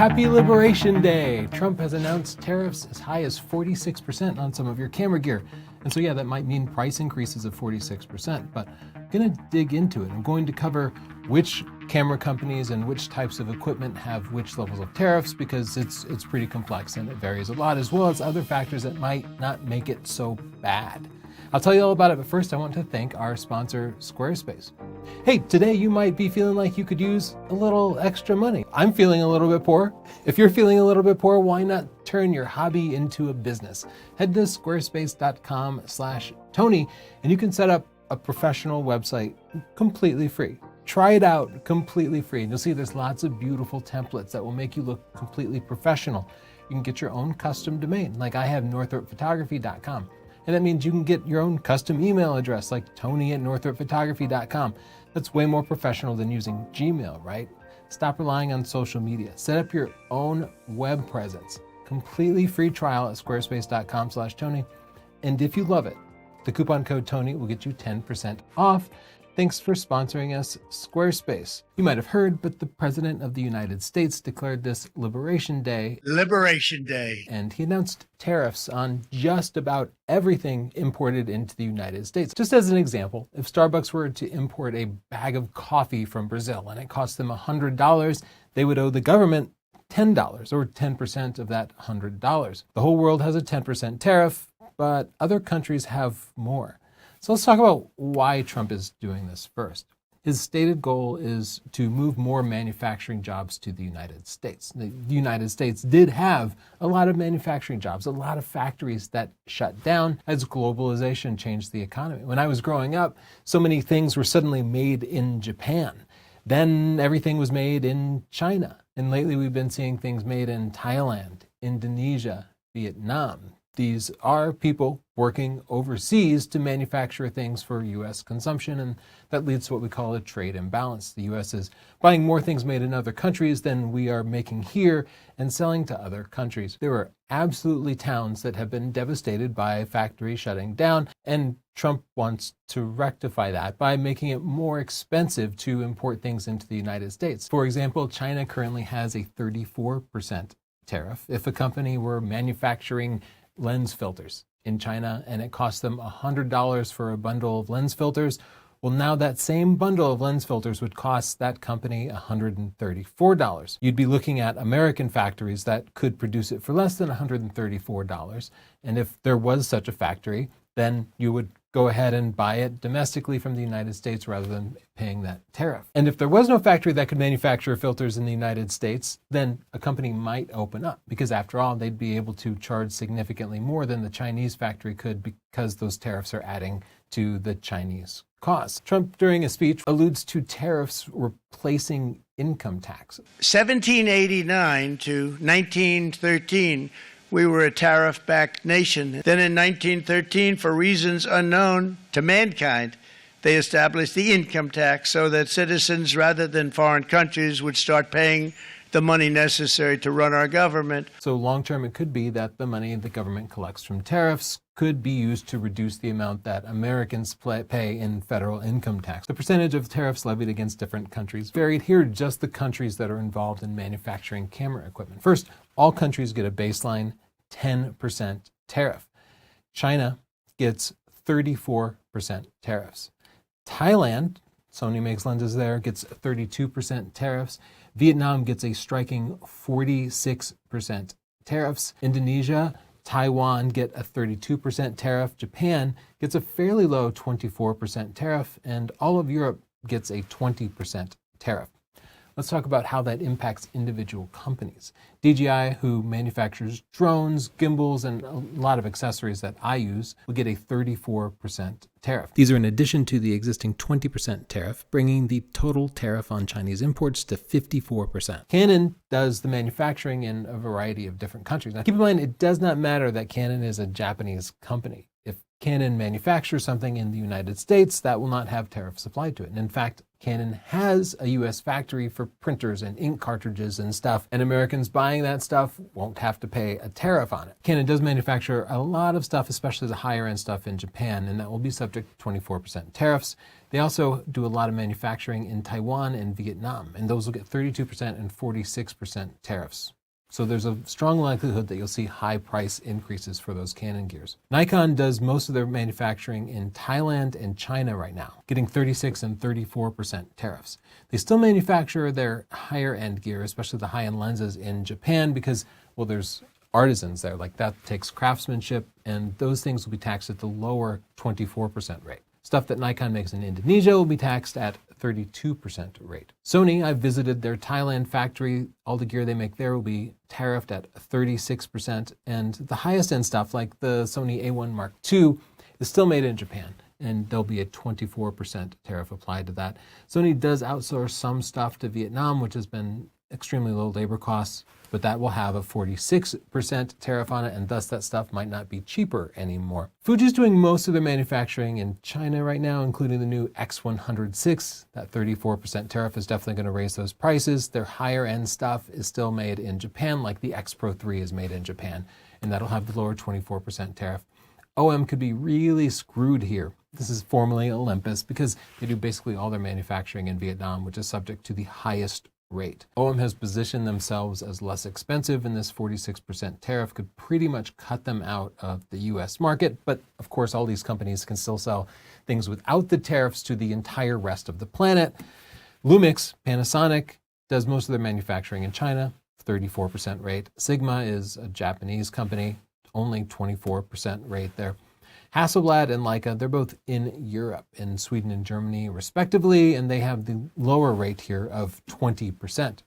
Happy Liberation Day! Trump has announced tariffs as high as 46% on some of your camera gear. And so yeah, that might mean price increases of 46%, but I'm gonna dig into it. I'm going to cover which camera companies and which types of equipment have which levels of tariffs, because it's pretty complex and it varies a lot, as well as other factors that might not make it so bad. I'll tell you all about it, but first I want to thank our sponsor, Squarespace. Hey, today you might be feeling like you could use a little extra money. I'm feeling a little bit poor. If you're feeling a little bit poor, why not turn your hobby into a business? Head to squarespace.com/Tony and you can set up a professional website completely free. Try it out completely free. And you'll see there's lots of beautiful templates that will make you look completely professional. You can get your own custom domain, like I have northropphotography.com. And that means you can get your own custom email address, like tony@northropphotography.com. That's way more professional than using Gmail, right? Stop relying on social media. Set up your own web presence. Completely free trial at squarespace.com/Tony. And if you love it, the coupon code Tony will get you 10% off. Thanks for sponsoring us, Squarespace. You might have heard, but the President of the United States declared this Liberation Day. Liberation Day. And he announced tariffs on just about everything imported into the United States. Just as an example, if Starbucks were to import a bag of coffee from Brazil and it cost them $100, they would owe the government $10, or 10% of that $100. The whole world has a 10% tariff, but other countries have more. So let's talk about why Trump is doing this first. His stated goal is to move more manufacturing jobs to the United States. The United States did have a lot of manufacturing jobs, a lot of factories that shut down as globalization changed the economy. When I was growing up, so many things were suddenly made in Japan. Then everything was made in China. And lately we've been seeing things made in Thailand, Indonesia, Vietnam. These are people working overseas to manufacture things for U.S. consumption, and that leads to what we call a trade imbalance. The U.S. is buying more things made in other countries than we are making here and selling to other countries. There are absolutely towns that have been devastated by factories shutting down, and Trump wants to rectify that by making it more expensive to import things into the United States. For example, China currently has a 34% tariff. If a company were manufacturing lens filters in China and it cost them $100 for a bundle of lens filters, well, now that same bundle of lens filters would cost that company $134. You'd be looking at American factories that could produce it for less than $134. And if there was such a factory, then you would go ahead and buy it domestically from the United States rather than paying that tariff. And if there was no factory that could manufacture filters in the United States, then a company might open up, because after all, they'd be able to charge significantly more than the Chinese factory could, because those tariffs are adding to the Chinese costs. Trump, during a speech, alludes to tariffs replacing income tax. 1789 to 1913, we were a tariff-backed nation. Then in 1913, for reasons unknown to mankind, they established the income tax so that citizens, rather than foreign countries, would start paying the money necessary to run our government. So long-term, it could be that the money the government collects from tariffs could be used to reduce the amount that Americans pay in federal income tax. The percentage of tariffs levied against different countries varied. Here are just the countries that are involved in manufacturing camera equipment. First, all countries get a baseline 10% tariff. China gets 34% tariffs. Thailand, Sony makes lenses there, gets 32% tariffs. Vietnam gets a striking 46% tariffs. Indonesia, Taiwan get a 32% tariff. Japan gets a fairly low 24% tariff. And all of Europe gets a 20% tariff. Let's talk about how that impacts individual companies. DJI, who manufactures drones, gimbals, and a lot of accessories that I use, will get a 34% tariff. These are in addition to the existing 20% tariff, bringing the total tariff on Chinese imports to 54%. Canon does the manufacturing in a variety of different countries. Now, keep in mind, it does not matter that Canon is a Japanese company. If Canon manufactures something in the United States, that will not have tariffs applied to it. And in fact, Canon has a US factory for printers and ink cartridges and stuff, and Americans buying that stuff won't have to pay a tariff on it. Canon does manufacture a lot of stuff, especially the higher end stuff in Japan, and that will be subject to 24% tariffs. They also do a lot of manufacturing in Taiwan and Vietnam, and those will get 32% and 46% tariffs. So there's a strong likelihood that you'll see high price increases for those Canon gears. Nikon does most of their manufacturing in Thailand and China right now, getting 36 and 34% tariffs. They still manufacture their higher end gear, especially the high end lenses, in Japan because, well, there's artisans there. Like, that takes craftsmanship, and those things will be taxed at the lower 24% rate. Stuff that Nikon makes in Indonesia will be taxed at 32% rate. Sony, I've visited their Thailand factory. All the gear they make there will be tariffed at 36%. And the highest end stuff, like the Sony A1 Mark II, is still made in Japan, and there'll be a 24% tariff applied to that. Sony does outsource some stuff to Vietnam, which has been extremely low labor costs, but that will have a 46% tariff on it, and thus that stuff might not be cheaper anymore. Fuji's doing most of their manufacturing in China right now, including the new X106. That 34% tariff is definitely going to raise those prices. Their higher end stuff is still made in Japan, like the X Pro 3 is made in Japan, and that'll have the lower 24% tariff. OM could be really screwed here. This is formerly Olympus, because they do basically all their manufacturing in Vietnam, which is subject to the highest rate. OM has positioned themselves as less expensive, and this 46% tariff could pretty much cut them out of the US market. But of course, all these companies can still sell things without the tariffs to the entire rest of the planet. Lumix, Panasonic, does most of their manufacturing in China, 34% rate. Sigma is a Japanese company, only 24% rate there. Hasselblad and Leica, they're both in Europe, in Sweden and Germany respectively, and they have the lower rate here of 20%.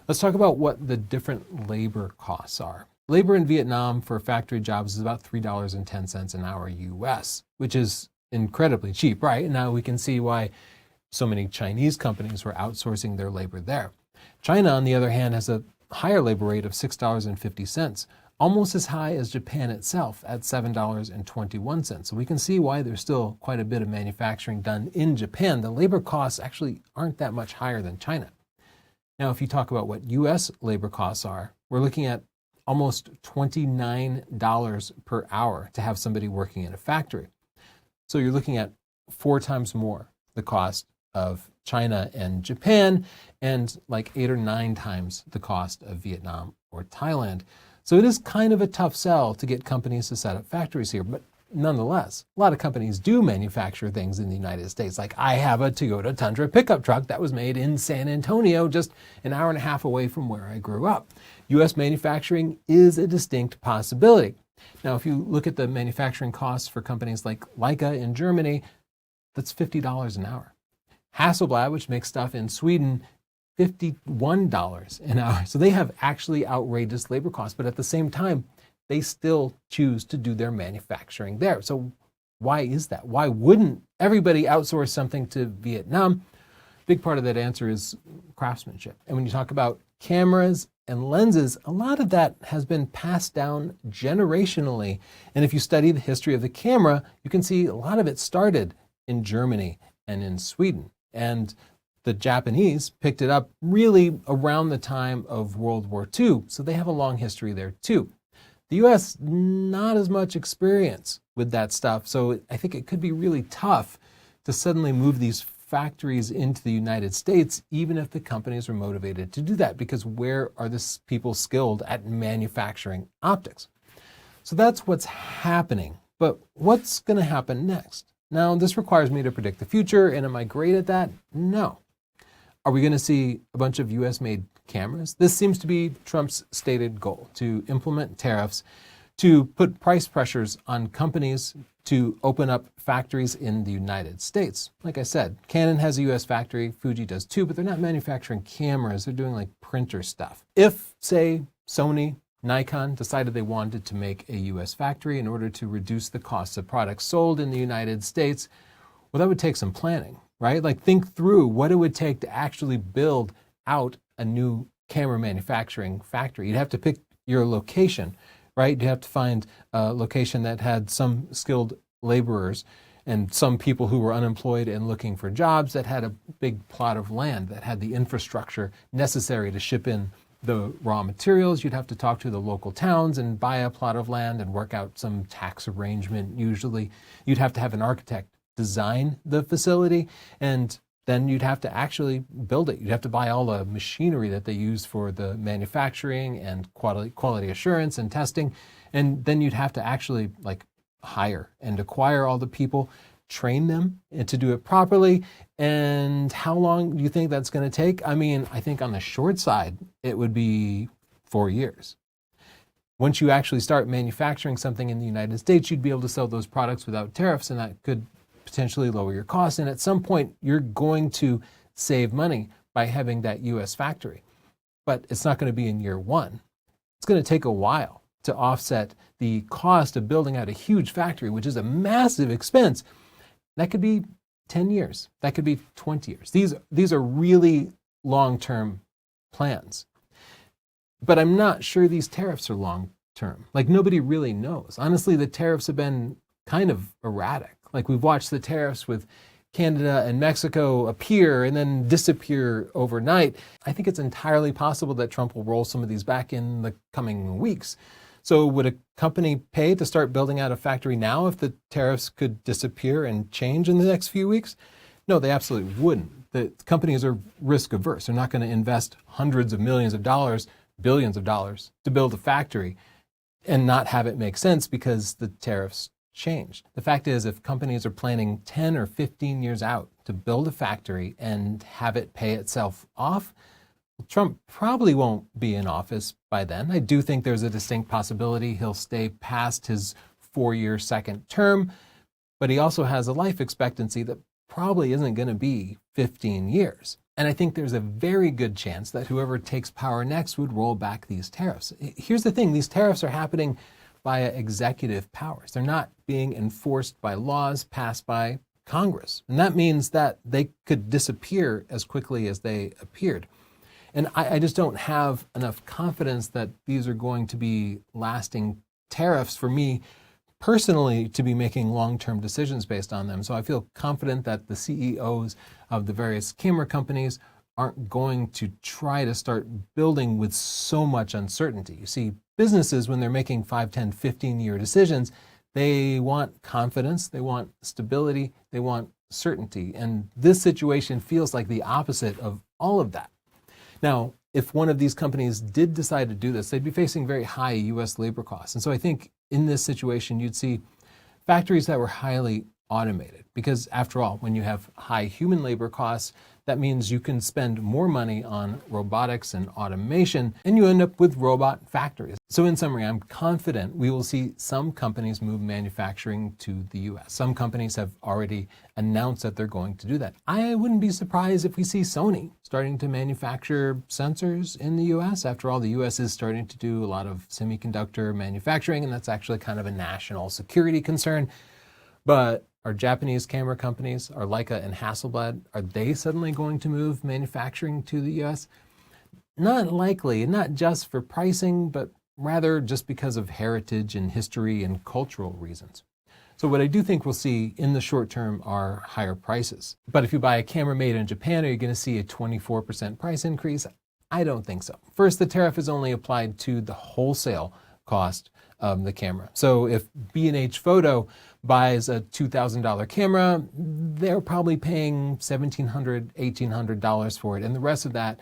Let's talk about what the different labor costs are. Labor in Vietnam for factory jobs is about $3.10 an hour US, which is incredibly cheap, right? Now we can see why so many Chinese companies were outsourcing their labor there. China, on the other hand, has a higher labor rate of $6.50, almost as high as Japan itself at $7.21. So we can see why there's still quite a bit of manufacturing done in Japan. The labor costs actually aren't that much higher than China. Now, if you talk about what US labor costs are, we're looking at almost $29 per hour to have somebody working in a factory. So you're looking at 4 times more the cost of China and Japan, and like 8 or 9 times the cost of Vietnam or Thailand. So it is kind of a tough sell to get companies to set up factories here, but nonetheless, a lot of companies do manufacture things in the United States. Like, I have a Toyota Tundra pickup truck that was made in San Antonio, just an hour and a half away from where I grew up. US manufacturing is a distinct possibility. Now, if you look at the manufacturing costs for companies like Leica in Germany, that's $50 an hour. Hasselblad, which makes stuff in Sweden, $51 an hour. So they have actually outrageous labor costs, but at the same time, they still choose to do their manufacturing there. So why is that? Why wouldn't everybody outsource something to Vietnam? Big part of that answer is craftsmanship. And when you talk about cameras and lenses, a lot of that has been passed down generationally. And if you study the history of the camera, you can see a lot of it started in Germany and in Sweden. And the Japanese picked it up really around the time of World War II, so they have a long history there too. The US, not as much experience with that stuff, so I think it could be really tough to suddenly move these factories into the United States, even if the companies are motivated to do that, because where are the people skilled at manufacturing optics? So that's what's happening. But what's going to happen next? Now, this requires me to predict the future, and am I great at that? No. Are we going to see a bunch of US-made cameras? This seems to be Trump's stated goal, to implement tariffs, to put price pressures on companies to open up factories in the United States. Like I said, Canon has a US factory, Fuji does too, but they're not manufacturing cameras, they're doing like printer stuff. If, say, Sony, Nikon decided they wanted to make a US factory in order to reduce the cost of products sold in the United States, well, that would take some planning. Right? Like, think through what it would take to actually build out a new camera manufacturing factory. You'd have to pick your location, right? You'd have to find a location that had some skilled laborers. and some people who were unemployed and looking for jobs that had a big plot of land that had the infrastructure necessary to ship in the raw materials. You'd have to talk to the local towns and buy a plot of land and work out some tax arrangement. Usually you'd have to have an architect design the facility, and then you'd have to actually build it. You'd have to buy all the machinery that they use for the manufacturing and quality assurance and testing. And then you'd have to actually hire and acquire all the people, train them and to do it properly. And how long do you think that's going to take? I mean, I think on the short side, it would be 4 years. Once you actually start manufacturing something in the United States, you'd be able to sell those products without tariffs, and that could potentially lower your costs. And at some point, you're going to save money by having that US factory. But it's not going to be in year one. It's going to take a while to offset the cost of building out a huge factory, which is a massive expense. That could be 10 years. That could be 20 years. These are really long-term plans. But I'm not sure these tariffs are long-term. Nobody really knows. Honestly, the tariffs have been kind of erratic. We've watched the tariffs with Canada and Mexico appear and then disappear overnight. I think it's entirely possible that Trump will roll some of these back in the coming weeks. So would a company pay to start building out a factory now if the tariffs could disappear and change in the next few weeks? No, they absolutely wouldn't. The companies are risk averse. They're not going to invest hundreds of millions of dollars, billions of dollars to build a factory and not have it make sense because the tariffs changed. The fact is, if companies are planning 10 or 15 years out to build a factory and have it pay itself off, Trump probably won't be in office by then. I do think there's a distinct possibility he'll stay past his 4-year second term, but he also has a life expectancy that probably isn't going to be 15 years. And I think there's a very good chance that whoever takes power next would roll back these tariffs. Here's the thing, these tariffs are happening via executive powers. They're not being enforced by laws passed by Congress. And that means that they could disappear as quickly as they appeared. And I just don't have enough confidence that these are going to be lasting tariffs for me personally to be making long-term decisions based on them. So I feel confident that the CEOs of the various camera companies aren't going to try to start building with so much uncertainty. You see, businesses, when they're making 5, 10, 15-year decisions, they want confidence, they want stability, they want certainty. And this situation feels like the opposite of all of that. Now, if one of these companies did decide to do this, they'd be facing very high U.S. labor costs. And so I think in this situation, you'd see factories that were highly automated. Because after all, when you have high human labor costs, that means you can spend more money on robotics and automation, and you end up with robot factories. So in summary, I'm confident we will see some companies move manufacturing to the US. Some companies have already announced that they're going to do that. I wouldn't be surprised if we see Sony starting to manufacture sensors in the US. After all, the US is starting to do a lot of semiconductor manufacturing, and that's actually kind of a national security concern. But are Japanese camera companies, are Leica and Hasselblad, are they suddenly going to move manufacturing to the US? Not likely, not just for pricing, but rather just because of heritage and history and cultural reasons. So what I do think we'll see in the short term are higher prices. But if you buy a camera made in Japan, are you going to see a 24% price increase? I don't think so. First, the tariff is only applied to the wholesale cost of the camera. So if B&H Photo buys a $2,000 camera, they're probably paying $1,700, $1,800 for it, and the rest of that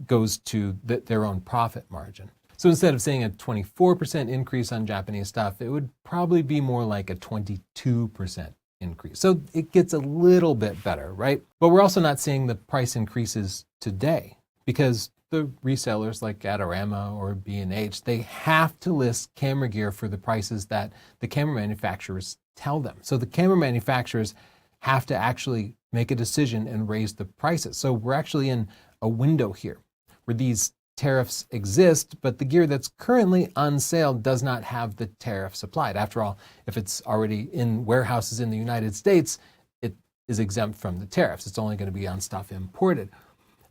goes to their own profit margin. So instead of saying a 24% increase on Japanese stuff, it would probably be more like a 22% increase. So it gets a little bit better, right? But we're also not seeing the price increases today because the resellers like Adorama or B&H, they have to list camera gear for the prices that the camera manufacturers tell them. So the camera manufacturers have to actually make a decision and raise the prices. So we're actually in a window here where these tariffs exist, but the gear that's currently on sale does not have the tariffs applied. After all, if it's already in warehouses in the United States, it is exempt from the tariffs. It's only going to be on stuff imported.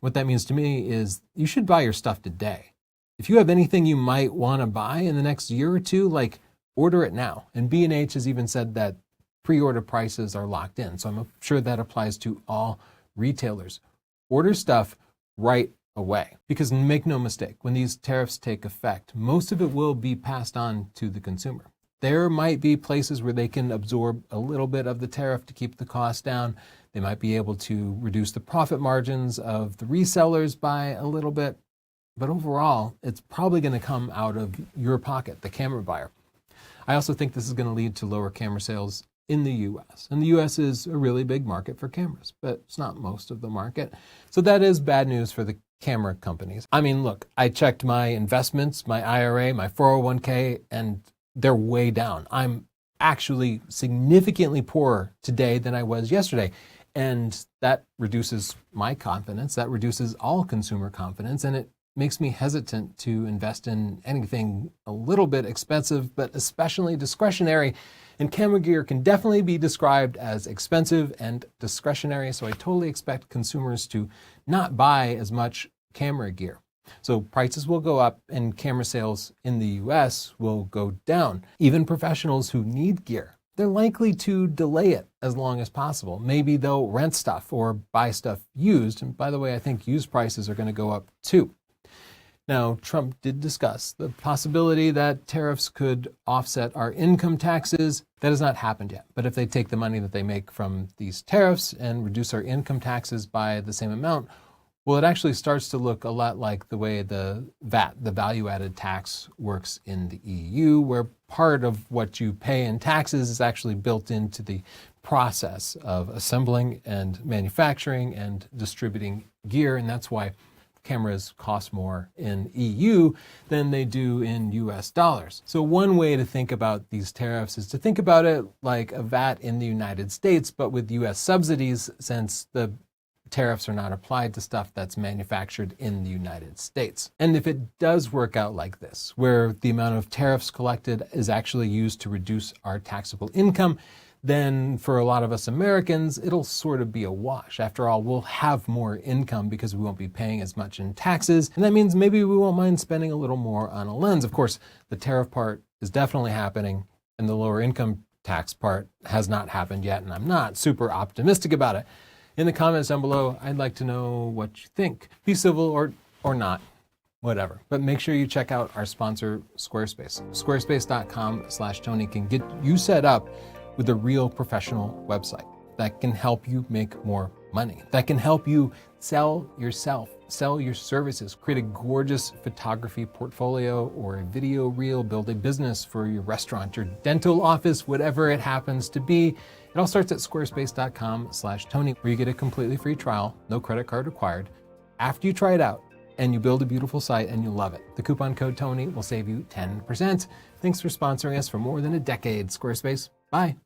What that means to me is you should buy your stuff today. If you have anything you might want to buy in the next year or two, order it now. And B&H has even said that pre-order prices are locked in. So I'm sure that applies to all retailers. Order stuff right away, because make no mistake, when these tariffs take effect, most of it will be passed on to the consumer. There might be places where they can absorb a little bit of the tariff to keep the cost down. They might be able to reduce the profit margins of the resellers by a little bit. But overall, it's probably going to come out of your pocket, the camera buyer. I also think this is going to lead to lower camera sales in the US. And the US is a really big market for cameras, but it's not most of the market. So that is bad news for the camera companies. I mean, look, I checked my investments, my IRA, my 401k, and they're way down. I'm actually significantly poorer today than I was yesterday. And that reduces my confidence. That reduces all consumer confidence. And it makes me hesitant to invest in anything a little bit expensive, but especially discretionary. And camera gear can definitely be described as expensive and discretionary. So I totally expect consumers to not buy as much camera gear. So prices will go up and camera sales in the US will go down. Even professionals who need gear, they're likely to delay it as long as possible. Maybe they'll rent stuff or buy stuff used. And by the way, I think used prices are going to go up too. Now, Trump did discuss the possibility that tariffs could offset our income taxes. That has not happened yet. But if they take the money that they make from these tariffs and reduce our income taxes by the same amount, well, it actually starts to look a lot like the way the VAT, the value-added tax, works in the EU, where part of what you pay in taxes is actually built into the process of assembling and manufacturing and distributing gear. And that's why cameras cost more in EU than they do in US dollars. So one way to think about these tariffs is to think about it like a VAT in the United States, but with US subsidies, since the tariffs are not applied to stuff that's manufactured in the United States. And if it does work out like this, where the amount of tariffs collected is actually used to reduce our taxable income, then for a lot of us Americans, it'll sort of be a wash. After all, we'll have more income because we won't be paying as much in taxes. And that means maybe we won't mind spending a little more on a lens. Of course, the tariff part is definitely happening, and the lower income tax part has not happened yet, and I'm not super optimistic about it. In the comments down below, I'd like to know what you think. Be civil or not, whatever. But make sure you check out our sponsor, Squarespace. Squarespace.com/Tony can get you set up with a real professional website that can help you make more money, that can help you sell yourself, sell your services, create a gorgeous photography portfolio or a video reel, build a business for your restaurant, your dental office, whatever it happens to be. It all starts at squarespace.com/Tony, where you get a completely free trial, no credit card required. After you try it out and you build a beautiful site and you love it, the coupon code Tony will save you 10%. Thanks for sponsoring us for more than a decade, Squarespace. Bye.